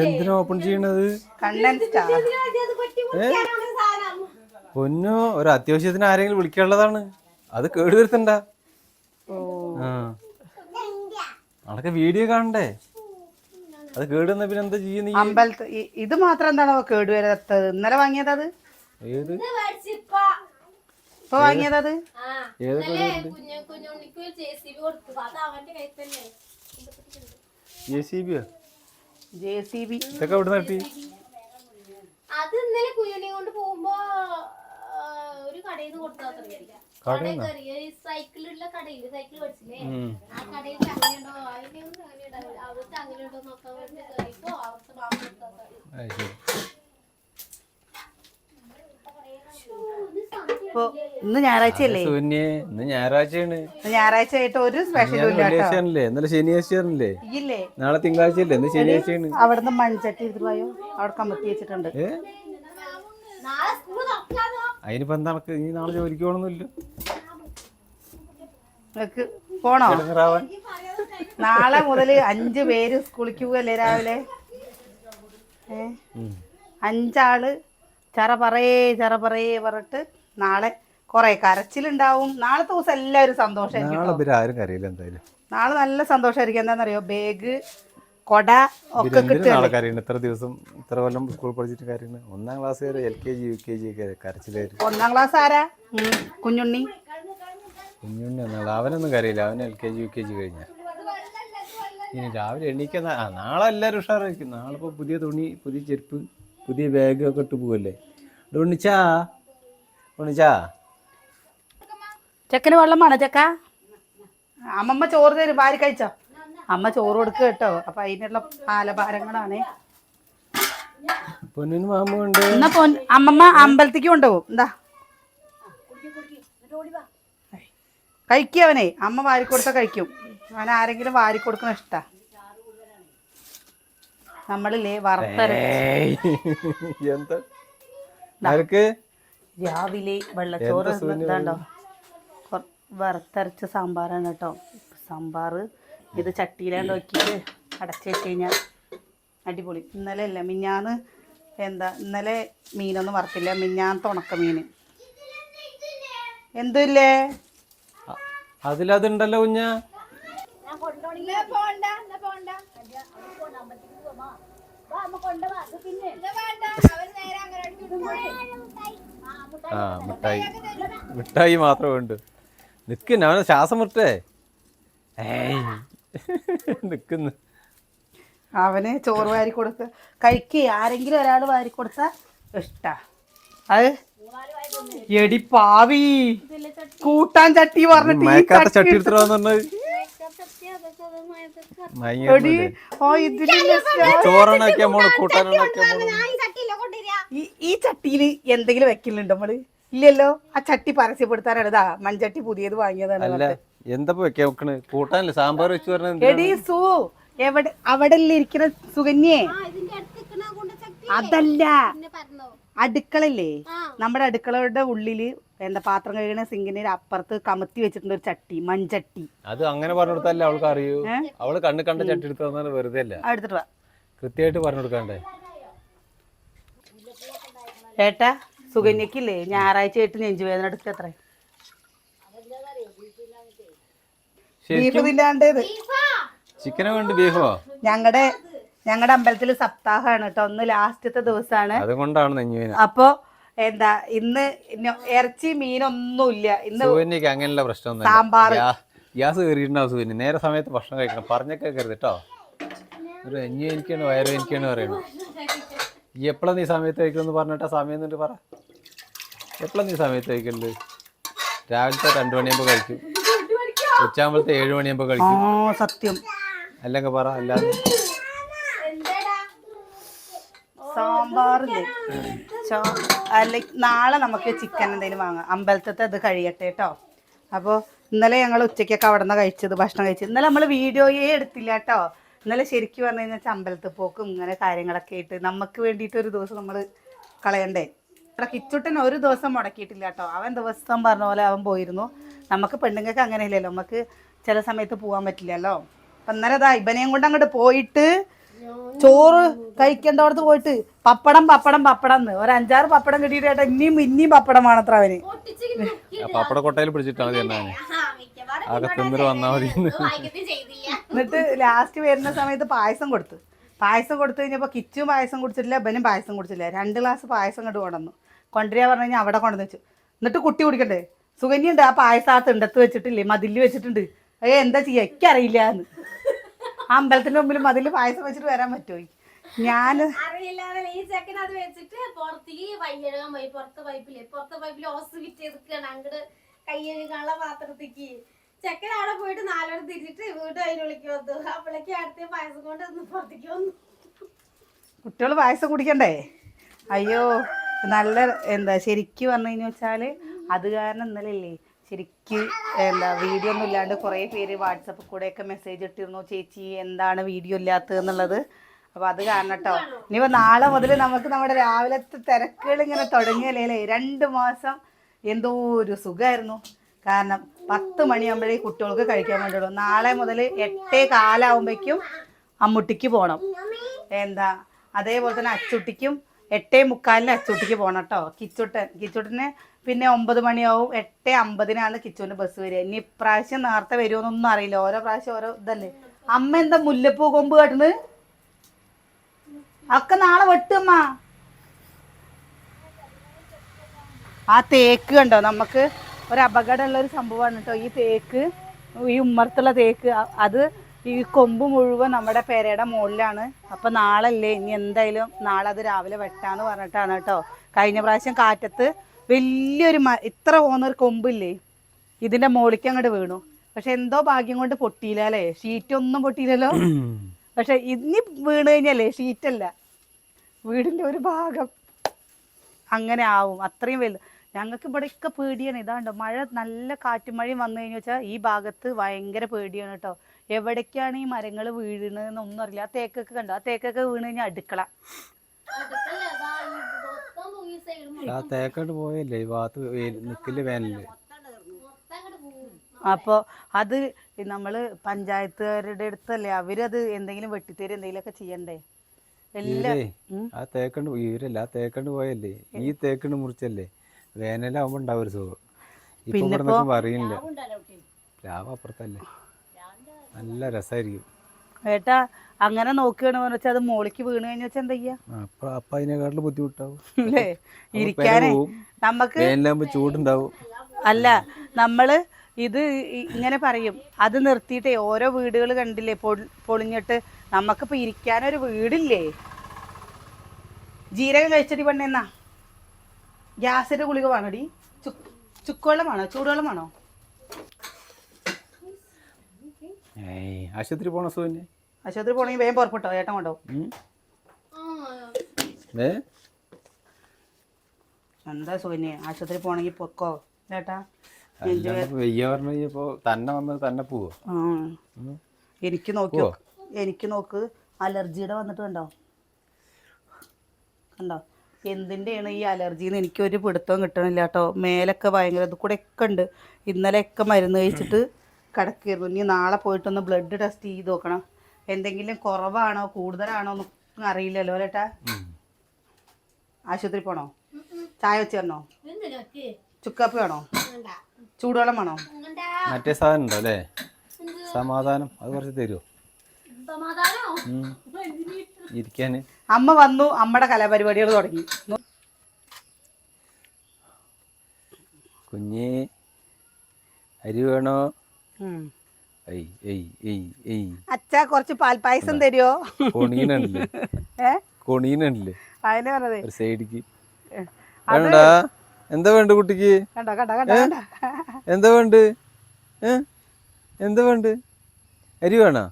എന്തിനാ ഓപ്പൺ ചെയ്യണത്? പൊന്നോ, ഒരു അത്യാവശ്യത്തിന് ആരെങ്കിലും വിളിക്കാനുള്ളതാണ്, അത് കേടുവരുത്തണ്ട. അതൊക്കെ വീഡിയോ കാണണ്ടേ? അത് കേടുവന്ന പിന്നെ എന്താ ചെയ്യുന്ന? അമ്പലത്ത് ഇത് മാത്രം എന്താണോ കേടുവരാത്തത്? ഇന്നലെ വാങ്ങിയത് അത് ഏത് ഇപ്പൊ വാങ്ങിയത് അത് ഇതൊക്കെ എവിടെ നട്ടി? അത് ഇന്നലെ കുഞ്ഞിനെ കൊണ്ട് പോകുമ്പോ ഒരു കടയിൽ നിന്ന് കൊടുത്താൽ സൈക്കിളുള്ള കടയില് സൈക്കിൾ പഠിച്ചില്ലേ, ആ കടയിൽ അങ്ങനെയുണ്ടോ അവിടുത്തെ അങ്ങനെയുണ്ടോ നോക്കാൻ വേണ്ടി കയറിയപ്പോ അവിടുത്തെ മാമ ഇന്ന് ഞായറാഴ്ചയല്ലേ? ഇന്ന് ഞായറാഴ്ചയാണ്. ഞായറാഴ്ച ആയിട്ട് ഒരു സ്പെഷ്യലും ഇല്ല. ഇന്നലെ ശനിയാഴ്ചയല്ലേ? ഇല്ലേ, നാളെ തിങ്കളാഴ്ചയല്ലേ? ഇന്ന് ശനിയാഴ്ചയാണ്. അവിടുന്ന് മൺചട്ടി എടുത്തുപോയോ? അവിടെ കമ്പത്തി വെച്ചിട്ടുണ്ട്. അതിനിപ്പോ എന്താ നീ നാളെ ജോലിക്ക് പോകണമെന്നില്ല? പോണോ? നാളെ മുതൽ 5 പേര് സ്കൂളിക്ക് പോവല്ലേ രാവിലെ? 5 ആള് ചറ പറയേ പറഞ്ഞിട്ട് നാളെ കൊറേ കരച്ചിലുണ്ടാവും. നാളത്തെ ദിവസം എല്ലാവരും സന്തോഷമായിരിക്കും. നാളെ നല്ല സന്തോഷമായിരിക്കും. എന്താണെന്നറിയോ? ബാഗ്, കൊട ഒക്കെ കിട്ടും. ഇത്ര ദിവസം ഇത്ര കൊല്ലം സ്കൂൾ പഠിച്ചിട്ട് കാര്യമാണ്. 1ാം ക്ലാസ് വരെ LKG UKG ഒക്കെ കരച്ചിലായിരുന്നു. 1ാം ക്ലാസ് ആരാ? കുഞ്ഞുണ്ണി ഒന്നും അവനൊന്നും കരയില്ല. അവൻ LKG UKG കഴിഞ്ഞ. ഇനി രാവിലെ എണീക്കുന്ന നാളെ എല്ലാവരും ഉഷാറായിരിക്കും. നാളെ ഇപ്പോൾ പുതിയ തുണി, പുതിയ ചെരുപ്പ്, പുതിയ ബാഗ് ഒക്കെ ഇട്ട് പോവല്ലേ? ഉണ്ണിച്ചാ ചെക്കന് വെള്ളം വേണോ ചെക്ക? അമ്മമ്മ ചോറ് തരും, ഭാര്യ കഴിച്ചോ? അമ്മ ചോറ് കൊടുക്കുക കേട്ടോ. അപ്പൊ അതിനുള്ള ആലഭാരങ്ങളാണ്. എന്നാ അമ്മമ്മ അമ്പലത്തേക്ക് കൊണ്ടുപോകും. എന്താ കഴിക്കവനെ? അമ്മ വാരിക്കൊടുത്ത കഴിക്കും. അവൻ ആരെങ്കിലും വാരിക്കൊടുക്കണ ഇഷ്ടാ. നമ്മളില്ലേ രാവിലെ വെള്ളച്ചോറ് എന്താണ്ടോ വറുത്തരച്ച സാമ്പാറാണ് കേട്ടോ. സാമ്പാർ ഇത് ചട്ടിയിലാണ്ട് നോക്കിയിട്ട് അടച്ചു വെച്ച് കഴിഞ്ഞാൽ അടിപൊളി. ഇന്നലെ അല്ല മിഞ്ഞാന്ന് ഇന്നലെ മീനൊന്നും വറുത്തില്ല. മിഞ്ഞാന്നത്തെ ഉണക്ക മീൻ എന്തില്ലേ അതിലതുണ്ടല്ലോ കുഞ്ഞ. മിഠായി മാത്രമേ ഉണ്ട്. നിക്കുന്ന അവനെ ശ്വാസം മുട്ടേ നിക്കുന്നു. അവന് ചോറ് വാരി കൊടുത്ത് കഴിക്കുക. ആരെങ്കിലും ഒരാൾ വാരി കൊടുത്ത ഇഷ്ടാ. അത് എടി പാവി കൂട്ടാൻ ചട്ടി പറഞ്ഞിട്ട് ചട്ടി എടുത്തിട്ട് ഈ ചട്ടിയില് എന്തെങ്കിലും വെക്കലുണ്ടോ നമ്മള്? ഇല്ലല്ലോ. ആ ചട്ടി പരസ്യപ്പെടുത്താനാണ്. ഇതാ മൺചട്ടി പുതിയത് വാങ്ങിയതാണ്. എന്താ കൂട്ടാനല്ലേ സാമ്പാർ വെച്ച് പറഞ്ഞ? എടി സു എവിടെ അവിടെ ഇരിക്കുന്ന സുകന്യേ, അതല്ല അടുക്കളല്ലേ? നമ്മുടെ അടുക്കളയുടെ ഉള്ളില് പാത്രം കഴുകണ സിങ്കിന് അപ്പുറത്ത് കമത്തി വെച്ചിട്ടുണ്ട് ഒരു ചട്ടി, മൺചട്ടി. അത് അങ്ങനെ പറഞ്ഞു കൊടുത്തല്ലേ അവൾക്ക് അറിയൂ. അവള് കണ്ണ് കണ്ട ചട്ടി എടുത്ത് വെറുതെ അല്ല, എടുത്തിട്ട് കൃത്യമായിട്ട് പറഞ്ഞു കൊടുക്കണ്ടേ? ഏട്ടാ സുകന്യക്കില്ലേ ഞായറാഴ്ച ആയിട്ട് നെഞ്ചുവേദന എടുക്കുക എത്ര? ചിക്കനോ വേണ്ട ബീഫോ? ഞങ്ങളുടെ അമ്പലത്തില് സപ്താഹമാണ് കേട്ടോ. ഒന്ന് ലാസ്റ്റത്തെ ദിവസമാണ്. അതുകൊണ്ടാണ് നെഞ്ഞുവേദന. അപ്പൊ ഇന്ന് ഇറച്ചി മീനൊന്നുമില്ല. ഇന്ന് അങ്ങനെയുള്ള പ്രശ്നം സാമ്പാർ ഗ്യാസ് കയറിയിട്ടുണ്ടാവും. സുഖിന് നേരെ സമയത്ത് ഭക്ഷണം കഴിക്കണം. പറഞ്ഞൊക്കെ കരുത് കേട്ടോ. ഒരു എനിക്കാണ് വയറ് എനിക്കാണ് പറയണത്. ഈ എപ്പോഴാ നീ സമയത്ത് കഴിക്കണമെന്ന് പറഞ്ഞിട്ടാ സമയം എന്നിട്ട് പറ. എപ്പോഴാ നീ സമയത്ത് കഴിക്കലുണ്ട്? രാവിലത്തെ 2 മണിയാകുമ്പോൾ കഴിക്കും, ഉച്ചയാകുമ്പോഴത്തെ 7 മണിയാകുമ്പോൾ കഴിക്കും. സത്യം അല്ലെങ്കിൽ പറ. അല്ലാതെ സാമ്പാറില്ലേ നാളെ നമുക്ക് ചിക്കൻ എന്തെങ്കിലും വാങ്ങാം. അമ്പലത്തെ അത് കഴിയട്ടെ കേട്ടോ. അപ്പോൾ ഇന്നലെ ഞങ്ങൾ ഉച്ചയ്ക്കൊക്കെ അവിടെ നിന്ന് കഴിച്ചത്, ഭക്ഷണം കഴിച്ചത്. ഇന്നലെ നമ്മൾ വീഡിയോയേ എടുത്തില്ല കേട്ടോ. ഇന്നലെ ശരിക്കും പറഞ്ഞു കഴിഞ്ഞാൽ അമ്പലത്തിൽ പോക്കും ഇങ്ങനെ കാര്യങ്ങളൊക്കെ ആയിട്ട് നമുക്ക് വേണ്ടിയിട്ടൊരു ദിവസം നമ്മൾ കളയണ്ടേ. ഇവിടെ കിച്ചുട്ടൻ ഒരു ദിവസം മുടക്കിയിട്ടില്ല കേട്ടോ. അവൻ ദിവസം പറഞ്ഞ പോലെ അവൻ പോയിരുന്നു. നമുക്ക് പെണ്ണുങ്ങൾക്ക് അങ്ങനെയല്ലല്ലോ, നമുക്ക് ചില സമയത്ത് പോകാൻ പറ്റില്ലല്ലോ. അപ്പം ഇന്നലെ ഇബനെയും കൊണ്ട് അങ്ങോട്ട് പോയിട്ട് ചോറ് കഴിക്കേണ്ടവടത്ത് പോയിട്ട് പപ്പടം പപ്പടം പപ്പടം എന്ന് ഒരു 5-6 പപ്പടം കിട്ടിയിട്ട് ഇനിയും പപ്പടം വേണത്ര അവന്. പപ്പട കൊട്ടയിൽ പിടിച്ചിട്ടാ മതി എന്നാ അകത്തുനിന്ന് വന്നാ മതി. എന്നിട്ട് ലാസ്റ്റ് വരുന്ന സമയത്ത് പായസം കൊടുത്തു കഴിഞ്ഞപ്പോൾ കിച്ചു പായസം കുടിച്ചിട്ടില്ല, ബനും പായസം കുടിച്ചില്ല. 2 ഗ്ലാസ് പായസം കൊണ്ട് കൊണ്ടുവരിക പറഞ്ഞു കഴിഞ്ഞാൽ അവിടെ കൊണ്ടുവന്ന് വെച്ചു. എന്നിട്ട് കുട്ടി കുടിക്കണ്ടേ, സുകന്യുണ്ട് ആ പായസം ആ തിണ്ടത്ത് വെച്ചിട്ടില്ലേ, മതില് വെച്ചിട്ടുണ്ട്. എന്താ ചെയ്യാ എനിക്കറിയില്ല എന്ന്. ആ അമ്പലത്തിന്റെ മുമ്പിൽ മതില് പായസം വെച്ചിട്ട് വരാൻ പറ്റുമോ? ഞാൻ ഈ ചെക്കൻ അത് വെച്ചിട്ട് പുറത്തേക്ക് കയ്യഴുകാൻ പോയി. പുറത്തെ പൈപ്പിൽ ഓസ് വിറ്റ് എടുക്കുകയാണ് അങ്ങോട്ട് കയ്യഴുകാനുള്ള പാത്രത്തേക്ക്. ചെക്കൻ അവിടെ പോയിട്ട് 4 തിരിച്ചിട്ട് വീണ്ടും അതിന് വിളിക്ക് വന്നു. അപ്പോഴേക്ക് അടുത്ത പായസം കൊണ്ട് ഒന്ന് പുറത്തേക്ക് വന്നു. കുട്ടികൾ പായസം കുടിക്കണ്ടേ? അയ്യോ നല്ല ശരിക്കും പറഞ്ഞു കഴിഞ്ഞു വെച്ചാല് അത് കാരണം ഇന്നലെ ഇല്ലേ ശരിക്ക് വീഡിയോ ഒന്നും ഇല്ലാണ്ട് കുറേ പേര് വാട്സപ്പിൽ കൂടെയൊക്കെ മെസ്സേജ് ഇട്ടിരുന്നു, ചേച്ചി എന്താണ് വീഡിയോ ഇല്ലാത്തതെന്നുള്ളത്. അപ്പോൾ അത് കാരണം കേട്ടോ. ഇനിയിപ്പോൾ നാളെ മുതൽ നമുക്ക് നമ്മുടെ രാവിലത്തെ തിരക്കുകൾ ഇങ്ങനെ തുടങ്ങിയല്ലേ. 2 മാസം എന്തോ ഒരു സുഖമായിരുന്നു. കാരണം 10 മണിയാകുമ്പോഴേ കുട്ടികൾക്ക് കഴിക്കാൻ വേണ്ടിയുള്ളൂ. നാളെ മുതൽ 8:15 അമ്മുട്ടിക്ക് പോകണം. അതേപോലെ തന്നെ അച്ചുട്ടിക്കും 8:45 അച്ചുട്ടിക്ക് പോകണം കേട്ടോ. കിച്ചുട്ടന് പിന്നെ 9 മണിയാവും. 8:50 കിച്ചുവിൻ്റെ ബസ് വരിക. ഇനി ഇപ്രാവശ്യം നേരത്തെ വരുമോന്നൊന്നും അറിയില്ല, ഓരോ പ്രാവശ്യം ഓരോ ഇതല്ലേ. അമ്മ എന്താ മുല്ലപ്പൂ കൊമ്പ് കെട്ടുന്നത്? ഒക്കെ നാളെ വെട്ടുമ്മ. ആ തേക്ക് കണ്ടോ, നമുക്ക് ഒരു അപകടമുള്ള ഒരു സംഭവമാണ് കേട്ടോ ഈ തേക്ക്. ഈ ഉമ്മറത്തുള്ള തേക്ക് അത് ഈ കൊമ്പ് മുഴുവൻ നമ്മുടെ പെരയുടെ മുകളിലാണ്. അപ്പം നാളെ അല്ലേ, ഇനി എന്തായാലും നാളെ അത് രാവിലെ വെട്ടാന്ന് പറഞ്ഞിട്ടാണ് കേട്ടോ. കഴിഞ്ഞ പ്രാവശ്യം കാറ്റത്ത് വലിയൊരു ഇത്ര പോകുന്നൊരു കൊമ്പില്ലേ ഇതിൻ്റെ മുകളിലേക്ക് അങ്ങോട്ട് വീണു. പക്ഷെ എന്തോ ഭാഗ്യം കൊണ്ട് പൊട്ടിയില്ല അല്ലേ, ഷീറ്റൊന്നും പൊട്ടിയില്ലല്ലോ. പക്ഷെ ഇനി വീണ് കഴിഞ്ഞല്ലേ ഷീറ്റല്ല, വീടിൻ്റെ ഒരു ഭാഗം അങ്ങനെ ആവും. അത്രയും വലുത്. ഞങ്ങൾക്ക് ഇവിടെയൊക്കെ പേടിയാണ്. ഇതാണ്ടോ മഴ, നല്ല കാറ്റും മഴയും വന്നു കഴിഞ്ഞു വെച്ചാൽ ഈ ഭാഗത്ത് ഭയങ്കര പേടിയാണ് കേട്ടോ. എവിടേക്കാണ് ഈ മരങ്ങൾ വീഴുന്നതെന്നൊന്നും അറിയില്ല. ആ തേക്കൊക്കെ കണ്ടോ, ആ തേക്കൊക്കെ വീണ് കഴിഞ്ഞാൽ അടുക്കള. ആ തേക്കോട്ട് പോയല്ലേ ഈ ഭാഗത്ത് നിൽക്കില്ല വേനല്. അപ്പോൾ അത് നമ്മൾ പഞ്ചായത്തുകാരുടെ അടുത്തല്ലേ, അവരത് എന്തെങ്കിലും വെട്ടിത്തേര് എന്തെങ്കിലുമൊക്കെ ചെയ്യണ്ടേ എല്ലാം. ആ തേക്കണ്ട് ഇവരല്ല, ആ തേക്കണ്ട് പോയല്ലേ ഈ തേക്കണ്ട് മുറിച്ചല്ലേ വേനലാവുമ്പോ ഉണ്ടാവും ഒരു സുഖം. ഇപ്പൊ ഇവിടെ പറയുന്നില്ല, രാവ് അപ്പുറത്തല്ലേ, നല്ല രസമായിരിക്കും. ഏട്ടാ അങ്ങനെ നോക്കുകയാണെന്ന് വെച്ചാൽ അത് മോളിക്ക് വീണ് കഴിഞ്ഞ വെച്ചാൽ എന്താ ചെയ്യാ? അപ്പൊ അതിനെക്കാട്ടിലും ബുദ്ധിമുട്ടാവും അല്ലേ ഇരിക്കാനേ. നമുക്ക് ചൂടുണ്ടാവും. അല്ല നമ്മള് ഇത് ഇങ്ങനെ പറയും, അത് നിർത്തിയിട്ടേ ഓരോ വീടുകൾ കണ്ടില്ലേ പൊളിഞ്ഞിട്ട്. നമുക്കിപ്പോ ഇരിക്കാനൊരു വീടില്ലേ. ജീരകം കഴിച്ചടി പെണ്ണെന്നാ. ഗ്യാസിന്റെ ഗുളിക വേണോടി? ചുക്കുവെള്ളമാണോ ചൂടുവെള്ളമാണോ? ആശുപത്രി പോണ സുഖന്നെ. ആശുപത്രി പോണെങ്കിൽ വേഗം പുറപ്പെട്ടോ, ഏട്ടൻ കൊണ്ടോ. എന്താ സുഖന്യെ ആശുപത്രി പോണെങ്കിൽ പൊക്കോ ഏട്ടാ. തന്നെ വന്ന് തന്നെ പോവോ? എനിക്ക് നോക്ക് അലർജിയുടെ വന്നിട്ട് കണ്ടോ എന്തിൻ്റെയാണ് ഈ അലർജിന്ന് എനിക്കൊരു പിടുത്തവും കിട്ടണില്ല കേട്ടോ. മേലൊക്കെ ഭയങ്കര ഇത് കൂടെ ഒക്കെ ഉണ്ട്. ഇന്നലെയൊക്കെ മരുന്ന് കഴിച്ചിട്ട് കിടക്കായിരുന്നു. ഇനി നാളെ പോയിട്ടൊന്ന് ബ്ലഡ് ടെസ്റ്റ് ചെയ്ത് നോക്കണം. എന്തെങ്കിലും കുറവാണോ കൂടുതലാണോ ഒന്നും അറിയില്ലല്ലോ ഏട്ടാ. ആശുപത്രി പോണോ? ചായ വെച്ച് തരണോ? ചുക്കാപ്പി വേണോ? ചൂടുവെള്ളം വേണോ? മറ്റേ സാധനം ഉണ്ടോ അല്ലേ, സമാധാനം, അത് കുറച്ച് തരുമോ ഇരിക്കാന്? അമ്മ വന്നു, അമ്മയുടെ കലാപരിപാടികൾ തുടങ്ങി. കുഞ്ഞേ അരി വേണോ? അച്ഛാ കുറച്ച് പാൽപ്പായസം തരുമോ? കൊണീനല്ലേ അതിനെ പറഞ്ഞത് ഒരു സൈഡിക്ക്. വേണ്ടാ, എന്താ വേണ്ട കുട്ടിക്ക്? എന്താ വേണ്ട? എന്താ വേണ്ട? അരി വേണോ?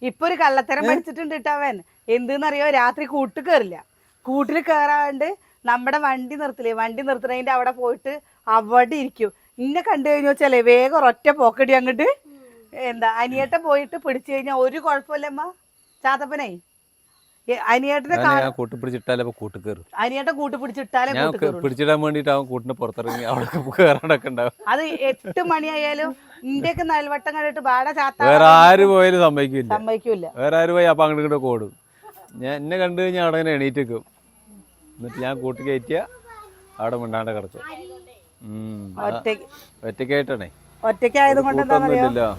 ഇപ്പൊ ഒരു കള്ളത്തരം പഠിച്ചിട്ടുണ്ട് കേട്ടവൻ. എന്തെന്നറിയോ, രാത്രി കൂട്ടിൽ കയറില്ല. കൂട്ടിൽ കയറാണ്ട് നമ്മുടെ വണ്ടി നിർത്തുന്നതിന്റെ അവിടെ പോയിട്ട് അവിടെ ഇരിക്കും. ഇന്നെ കണ്ടു കഴിഞ്ഞു വെച്ചാലേ വേഗം ഒരൊറ്റ പോക്കടി അങ്ങോട്ട്. അനിയേട്ട പോയിട്ട് പിടിച്ചു കഴിഞ്ഞാൽ ഒരു കുഴപ്പമില്ലമ്മ. ചാത്തപ്പനായി അനിയേട്ടന്റെ ഞാൻ കൂട്ടി പിടിച്ചിട്ടാലേ ഇപ്പൊ കൂട്ടി കയറും. അനിയേട്ടൻ കൂട്ടി പിടിച്ചിട്ടാലേ ഞാൻ പിടിച്ചിടാൻ വേണ്ടിട്ട് അവൻ കൂട്ടിന് പുറത്തിറങ്ങി അവിടെ കയറാനൊക്കെ ഉണ്ടാവും. അത് 8 മണിയായാലും ഇന്ത്യക്ക് നൽവട്ടം കണ്ടിട്ട് ബാട ചാത്ത വേറെ ആര് പോയാലും സമ്മതിക്കില്ല. സമ്മതിക്കൂല. വേറെ ആര് പോയി അപ്പൊ അങ്ങോട്ട് ഇങ്ങോട്ട് ഓടും. ഞാൻ എന്നെ കണ്ടു കഴിഞ്ഞാൽ അവിടെ ഇങ്ങനെ എണീറ്റ് വെക്കും. എന്നിട്ട് ഞാൻ കൂട്ടി കയറ്റിയ അവിടെ മിണ്ടാണ്ട് കിടക്കും. ഒറ്റയ്ക്കായിട്ടാണേ. ഒറ്റയ്ക്കായത് കൊണ്ട് എന്താ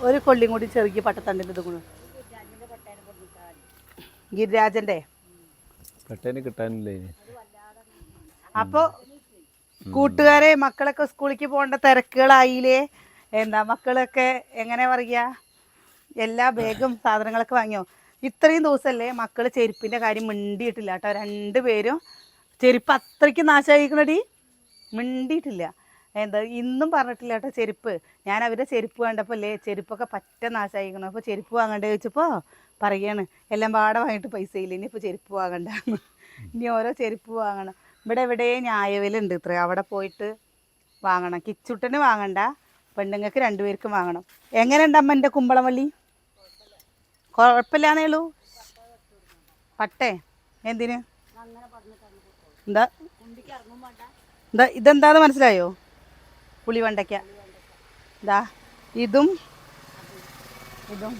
ഒരു കൊള്ളിയും കൂടി ചെറുക്കി പട്ടത്തണ്ടിന്റെ ഇത് കൂടെ ഗിരിരാജന്റെ പെട്ടേന് കിട്ടാനില്ല ഇനി. അപ്പൊ കൂട്ടുകാരെ മക്കളൊക്കെ സ്കൂളിലേക്ക് പോകേണ്ട തിരക്കുകളായില്ലേ? എന്താ മക്കളൊക്കെ എങ്ങനെ പറയാ എല്ലാ ബാഗും സാധനങ്ങളൊക്കെ വാങ്ങിയോ? ഇത്രയും ദിവസമല്ലേ മക്കള് ചെരുപ്പിന്റെ കാര്യം മിണ്ടിയിട്ടില്ല കേട്ടോ. 2 പേരും ചെരുപ്പ് അത്രയ്ക്ക് നാശമായിരിക്കണടി, മിണ്ടിയിട്ടില്ല. എന്താ ഇന്നും പറഞ്ഞിട്ടില്ല കേട്ടോ ചെരുപ്പ്. ഞാൻ അവരുടെ ചെരുപ്പ് കണ്ടപ്പോൾ അല്ലേ ചെരുപ്പൊക്കെ പറ്റ നാശമായിരിക്കണം. അപ്പോൾ ചെരുപ്പ് വാങ്ങണ്ടേ ചോദിച്ചപ്പോൾ പറയാണ് എല്ലാം പാടെ വാങ്ങിയിട്ട് പൈസ ഇല്ല, ഇനിയിപ്പോൾ ചെരുപ്പ് വാങ്ങണ്ടെന്ന്. ഇനി ഓരോ ചെരുപ്പ് വാങ്ങണം. ഇവിടെ എവിടെ ന്യായവിലുണ്ട് ഇത്ര, അവിടെ പോയിട്ട് വാങ്ങണം. കിച്ചുട്ടന് വാങ്ങണ്ട, പെണ്ണുങ്ങൾക്ക് 2 പേർക്കും വാങ്ങണം. എങ്ങനെയുണ്ട് അമ്മ എൻ്റെ കുമ്പളവള്ളി? കുഴപ്പമില്ലാന്നേ ഉള്ളൂ. പട്ടേ എന്തിന് എന്താ എന്താ ഇതെന്താന്ന് മനസ്സിലായോ? പുളിവണ്ടയ്ക്ക. ഇതാ ഇതും ഇതും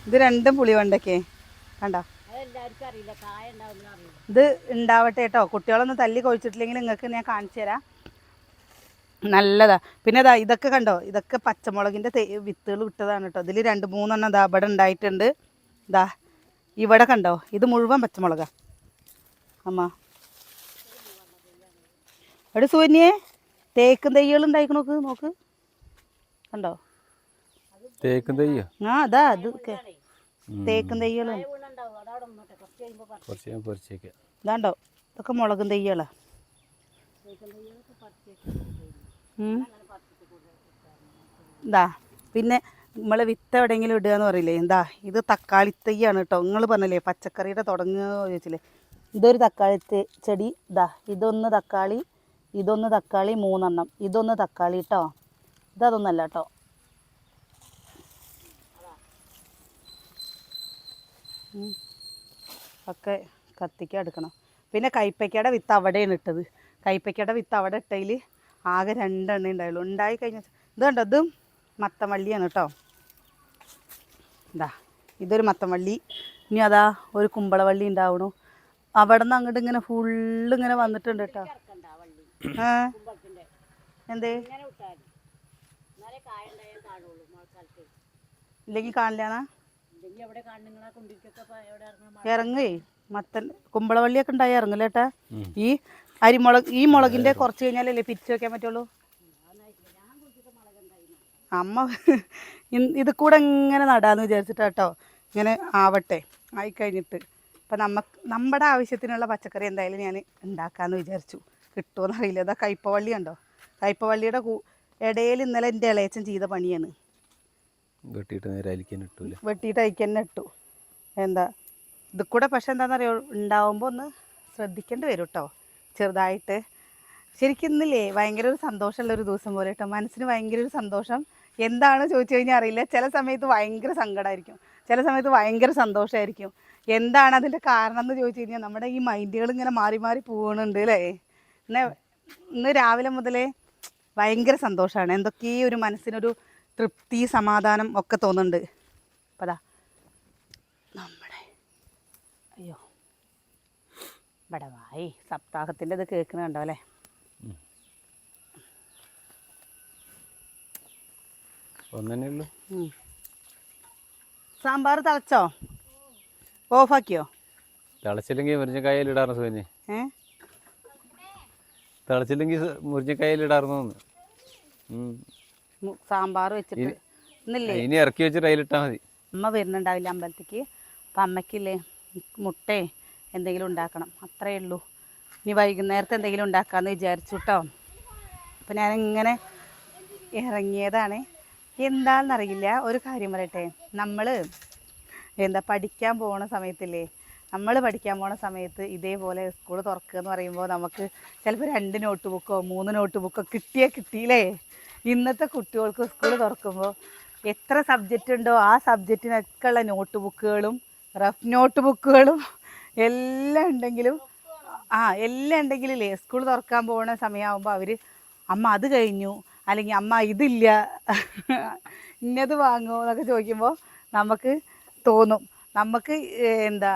ഇത് 2ഉം പുളിവണ്ടയ്ക്കേ കണ്ടോ? ഇത് ഉണ്ടാവട്ടെ കേട്ടോ. കുട്ടികളൊന്നും തല്ലി കൊഴിച്ചിട്ടില്ലെങ്കിൽ നിങ്ങൾക്ക് ഞാൻ കാണിച്ചു തരാം. നല്ലതാ. പിന്നെ ഇതാ ഇതൊക്കെ കണ്ടോ, ഇതൊക്കെ പച്ചമുളകിൻ്റെ വിത്തുകൾ ഇട്ടതാണ് കേട്ടോ. ഇതിൽ 2-3 എണ്ണം ഇതാ ഇവിടെ ഉണ്ടായിട്ടുണ്ട്. ഇതാ ഇവിടെ കണ്ടോ, ഇത് മുഴുവൻ പച്ചമുളകാ അമ്മ. അവിടെ സൂര്യനെ തേക്കും തൈകൾ ഉണ്ടായിക്കണ നോക്ക് കണ്ടോ? തേക്കും തയ്യോ? ആ അതാ അത് തേക്കും തൈകളും ഇതാണ്ടോ, ഇതൊക്കെ മുളകും തൈകളാ. ഇതാ പിന്നെ നമ്മളെ വിത്ത് എവിടെയെങ്കിലും ഇടുക എന്ന് പറയില്ലേ, എന്താ ഇത് തക്കാളി തൈയാണ് കേട്ടോ. നിങ്ങൾ പറഞ്ഞില്ലേ പച്ചക്കറിയുടെ തുടങ്ങുക ചോദിച്ചില്ലേ, ഇതൊരു തക്കാളി ചെടി. ഇതാ ഇതൊന്ന് തക്കാളി, ഇതൊന്ന് തക്കാളി 3 എണ്ണം, ഇതൊന്ന് തക്കാളി കേട്ടോ. ഇതൊന്നല്ല കേട്ടോ. ഒക്കെ കത്തിക്കാൻ എടുക്കണം. പിന്നെ കൈപ്പയ്ക്കയുടെ വിത്ത് അവിടെയാണ് ഇട്ടത്. കൈപ്പയ്ക്കയുടെ വിത്ത് അവിടെ ഇട്ടതിൽ ആകെ 2 എണ്ണേ ഉണ്ടായുള്ളൂ. ഉണ്ടായി കഴിഞ്ഞാൽ ഇത് കണ്ടോ, ഇതും മത്തമല്ലിയാണ് കേട്ടോ. ഇതാ ഇതൊരു മത്തമല്ലി. ഇനി അതാ ഒരു കുമ്പളവള്ളി ഉണ്ടാവണു. അവിടെ നിന്ന് അങ്ങോട്ട് ഇങ്ങനെ ഫുള്ള് ഇങ്ങനെ വന്നിട്ടുണ്ട് കേട്ടോ. എന്തേ ഇല്ലെങ്കിൽ കാണില്ലാന്നാ ഇറങ്ങേ. മത്തൻ കുമ്പളവള്ളിയൊക്കെ ഉണ്ടായി ഇറങ്ങില്ലേട്ടാ. ഈ മുളകിന്റെ കുറച്ച് കഴിഞ്ഞാലല്ലേ പിരിച്ചു വെക്കാൻ പറ്റുള്ളൂ. അമ്മ ഇത് കൂടെ ഇങ്ങനെ നടാന്ന് വിചാരിച്ചിട്ടാട്ടോ. ഇങ്ങനെ ആവട്ടെ, ആയിക്കഴിഞ്ഞിട്ട് അപ്പം നമ്മുടെ ആവശ്യത്തിനുള്ള പച്ചക്കറി എന്തായാലും ഞാൻ ഉണ്ടാക്കാമെന്ന് വിചാരിച്ചു. കിട്ടുമോയെന്ന് അറിയില്ല. ഇതാ കയ്പവള്ളി ഉണ്ടോ, കയ്പവള്ളിയുടെ ഇടയിൽ ഇന്നലെ എൻ്റെ ഇളയച്ചൻ ചെയ്ത പണിയാണ്. വെട്ടിയിട്ട് അയക്കാൻ ഇട്ടു. എന്താ ഇത് കൂടെ പക്ഷെ എന്താണെന്നറിയോ, ഉണ്ടാവുമ്പോൾ ഒന്ന് ശ്രദ്ധിക്കേണ്ടി വരും കേട്ടോ ചെറുതായിട്ട്. ശരിക്കും ഇന്നില്ലേ ഭയങ്കര ഒരു സന്തോഷമുള്ളൊരു ദിവസം പോലെ കേട്ടോ. മനസ്സിന് ഭയങ്കര ഒരു സന്തോഷം. എന്താണ് ചോദിച്ചു കഴിഞ്ഞാൽ അറിയില്ല. ചില സമയത്ത് ഭയങ്കര സങ്കടമായിരിക്കും, ചില സമയത്ത് ഭയങ്കര സന്തോഷമായിരിക്കും. എന്താണ് അതിൻ്റെ കാരണം എന്ന് ചോദിച്ചു കഴിഞ്ഞാൽ നമ്മുടെ ഈ മൈൻഡുകൾ ഇങ്ങനെ മാറി മാറി പോകുന്നുണ്ട് അല്ലേ. ഇന്ന് രാവിലെ മുതലേ ഭയങ്കര സന്തോഷമാണ്. എന്തൊക്കെയോ ഒരു മനസ്സിനൊരു തൃപ്തി സമാധാനം ഒക്കെ തോന്നുന്നുണ്ട്. അപ്പം അതാ നമ്മുടെ അയ്യോ ഇവിടെ വായി സപ്താഹത്തിൻ്റെ ഇത് കേൾക്കുന്നുണ്ടോ അല്ലേ. സാമ്പാർ തിളച്ചോ? ഓഫാക്കിയോ? തിളച്ചില്ലെങ്കിൽ മുരിഞ്ഞക്കായലിടാറ് സുഖന്നെ. തിളച്ചില്ലെങ്കിൽ മുരിഞ്ഞക്കായലിടാറുന്നു. സാമ്പാർ വെച്ചിട്ട് ഇന്നില്ലേ ഇനി ഇറക്കി വെച്ചിട്ട് അതിലിട്ടാൽ മതി. അമ്മ വരുന്നുണ്ടാവില്ല അമ്പലത്തേക്ക്. അപ്പം അമ്മയ്ക്കില്ലേ മുട്ടേ എന്തെങ്കിലും ഉണ്ടാക്കണം, അത്രയേ ഉള്ളൂ. ഇനി വൈകുന്നേരത്തെ എന്തെങ്കിലും ഉണ്ടാക്കാമെന്ന് വിചാരിച്ചു കേട്ടോ. അപ്പം ഞാനിങ്ങനെ ഇറങ്ങിയതാണ്. എന്താണെന്നറിയില്ല. ഒരു കാര്യം പറയട്ടെ, നമ്മൾ പഠിക്കാൻ പോണ സമയത്തില്ലേ, നമ്മൾ പഠിക്കാൻ പോണ സമയത്ത് ഇതേപോലെ സ്കൂൾ തുറക്കുക എന്ന് പറയുമ്പോൾ നമുക്ക് ചിലപ്പോൾ 2 നോട്ട് ബുക്കോ 3 നോട്ട് ബുക്കോ കിട്ടിയില്ലേ. ഇന്നത്തെ കുട്ടികൾക്ക് സ്കൂൾ തുറക്കുമ്പോൾ എത്ര സബ്ജക്റ്റ് ഉണ്ടോ ആ സബ്ജക്റ്റിനൊക്കെ ഉള്ള നോട്ട് ബുക്കുകളും റഫ് നോട്ട് ബുക്കുകളും എല്ലാം ഉണ്ടെങ്കിലും എല്ലാം ഉണ്ടെങ്കിലേ സ്കൂൾ തുറക്കാൻ പോകുന്ന സമയമാകുമ്പോൾ അവർ അമ്മ അത് കഴിഞ്ഞു, അല്ലെങ്കിൽ അമ്മ ഇതില്ല, ഇന്നത് വാങ്ങുമോ എന്നൊക്കെ ചോദിക്കുമ്പോൾ നമുക്ക് തോന്നും, നമുക്ക് എന്താ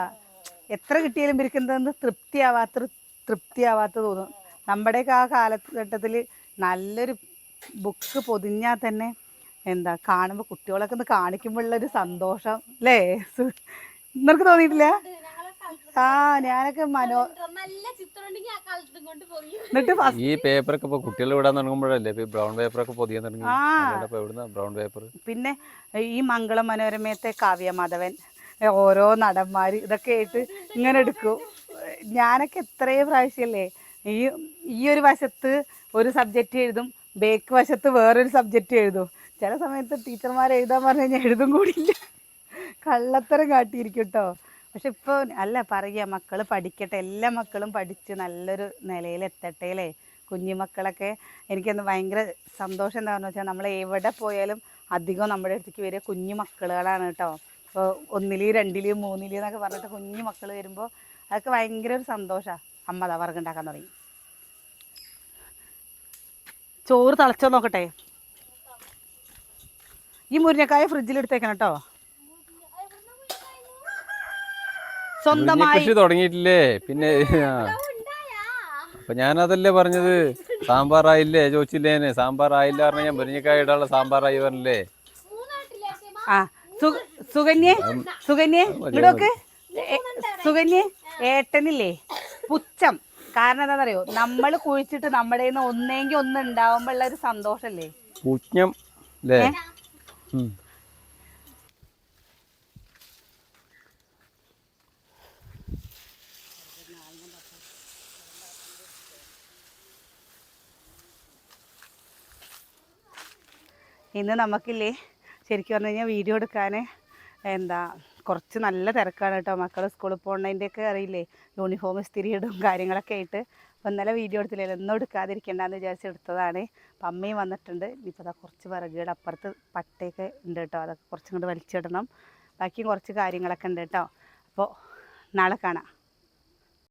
എത്ര കിട്ടിയാലും ഇരിക്കുന്നതെന്ന് തൃപ്തിയാവാത്ത തോന്നും. നമ്മുടെയൊക്കെ ആ കാലഘട്ടത്തിൽ നല്ലൊരു ബുക്ക് പൊതിഞ്ഞാൽ തന്നെ എന്താ കാണുമ്പോൾ കുട്ടികളൊക്കെ ഒന്ന് കാണിക്കുമ്പോഴുള്ളൊരു സന്തോഷം അല്ലേ? നിനക്ക് തോന്നിയിട്ടില്ല? ഞാനൊക്കെ നല്ല ചിത്രം ഉണ്ടെങ്കിൽ ആ കളറും കൊണ്ട് പോയി. എന്നിട്ട് ഈ പേപ്പറൊക്കെ ഇപ്പൊ കുട്ടികൾ വിടാൻ തുടങ്ങുമ്പോഴല്ലേ ഇപ്പൊ ബ്രൗൺ പേപ്പറൊക്കെ പൊതിയാൻ തുടങ്ങി. എവിടുന്ന ബ്രൗൺ പേപ്പർ? പിന്നെ ഈ മംഗളം മനോരമയത്തെ കാവ്യമാധവൻ, ഓരോ നടന്മാർ ഇതൊക്കെ ആയിട്ട് ഇങ്ങനെ എടുക്കും. ഞാനൊക്കെ എത്രയോ പ്രാവശ്യമല്ലേ ഈ ഒരു വശത്ത് ഒരു സബ്ജക്റ്റ് എഴുതും, ബേക്ക് വശത്ത് വേറൊരു സബ്ജക്റ്റ് എഴുതും. ചില സമയത്ത് ടീച്ചർമാർ എഴുതാൻ പറഞ്ഞു കഴിഞ്ഞാൽ എഴുതും കൂടിയില്ല, കള്ളത്തരം കാട്ടിയിരിക്കും കേട്ടോ. പക്ഷെ ഇപ്പോൾ അല്ല പറയുക, മക്കൾ പഠിക്കട്ടെ, എല്ലാ മക്കളും പഠിച്ച് നല്ലൊരു നിലയിലെത്തട്ടെ അല്ലേ? കുഞ്ഞുമക്കളൊക്കെ എനിക്കൊന്ന് ഭയങ്കര സന്തോഷം എന്താണെന്ന് വെച്ചാൽ നമ്മൾ എവിടെ പോയാലും അധികം നമ്മുടെ അടുത്തേക്ക് വരിക കുഞ്ഞു മക്കളുകളാണ് കേട്ടോ. ഇപ്പോൾ 1, 2, 3 എന്നൊക്കെ പറഞ്ഞിട്ട് കുഞ്ഞു മക്കൾ വരുമ്പോൾ അതൊക്കെ ഭയങ്കര ഒരു സന്തോഷമാണ്. അമ്മ അതാ വറകുണ്ടാക്കാൻ തുടങ്ങി. ചോറ് തിളച്ചോ നോക്കട്ടെ. ഈ മുരിങ്ങക്കായ ഫ്രിഡ്ജിലെടുത്തേക്കണം കേട്ടോ. സ്വന്തമായി കൃഷി തുടങ്ങിയിട്ടില്ലേ? പിന്നെ അപ്പൊ ഞാനതല്ലേ പറഞ്ഞത്, സാമ്പാറായില്ലേ ചോദിച്ചില്ലേനെ? സാമ്പാറായില്ല പറഞ്ഞാൽ ഞാൻ മുരിങ്ങക്കായ ഇടാനുള്ള സാമ്പാറായി പറഞ്ഞില്ലേ? സുകന്യെ ഇങ്ങോട്ടൊക്കെ സുകന്യെ ഏട്ടനില്ലേ പുച്ഛം. കാരണം എന്താണെന്നറിയോ, നമ്മൾ കുഴിച്ചിട്ട് നമ്മുടെ ഒന്നെങ്കിൽ ഒന്ന് ഉണ്ടാവുമ്പോൾ ഉള്ള ഒരു സന്തോഷല്ലേ? പുച്ഛം അല്ലേ? ഇന്ന് നമുക്കില്ലേ ശരിക്കും പറഞ്ഞു കഴിഞ്ഞാൽ വീഡിയോ എടുക്കാൻ കുറച്ച് നല്ല തിരക്കാണ് കേട്ടോ. മക്കൾ സ്കൂളിൽ പോകുന്നതിൻ്റെയൊക്കെ അറിയില്ലേ, യൂണിഫോം ഇസ്തിരി ഇടും കാര്യങ്ങളൊക്കെ ആയിട്ട്. അപ്പോൾ ഇന്നലെ വീഡിയോ എടുത്തില്ലല്ലോ, ഒന്നും എടുക്കാതിരിക്കേണ്ടെന്ന് വിചാരിച്ച് എടുത്തതാണ്. അപ്പം അമ്മയും വന്നിട്ടുണ്ട്. ഇനിയിപ്പോൾ അതാ കുറച്ച് വിറകുകൾ അപ്പുറത്ത് പട്ടയൊക്കെ ഉണ്ട് കേട്ടോ, അതൊക്കെ കുറച്ചും കൂടി വലിച്ചിടണം. ബാക്കിയും കുറച്ച് കാര്യങ്ങളൊക്കെ ഉണ്ട് കേട്ടോ. അപ്പോൾ നാളെ കാണാം.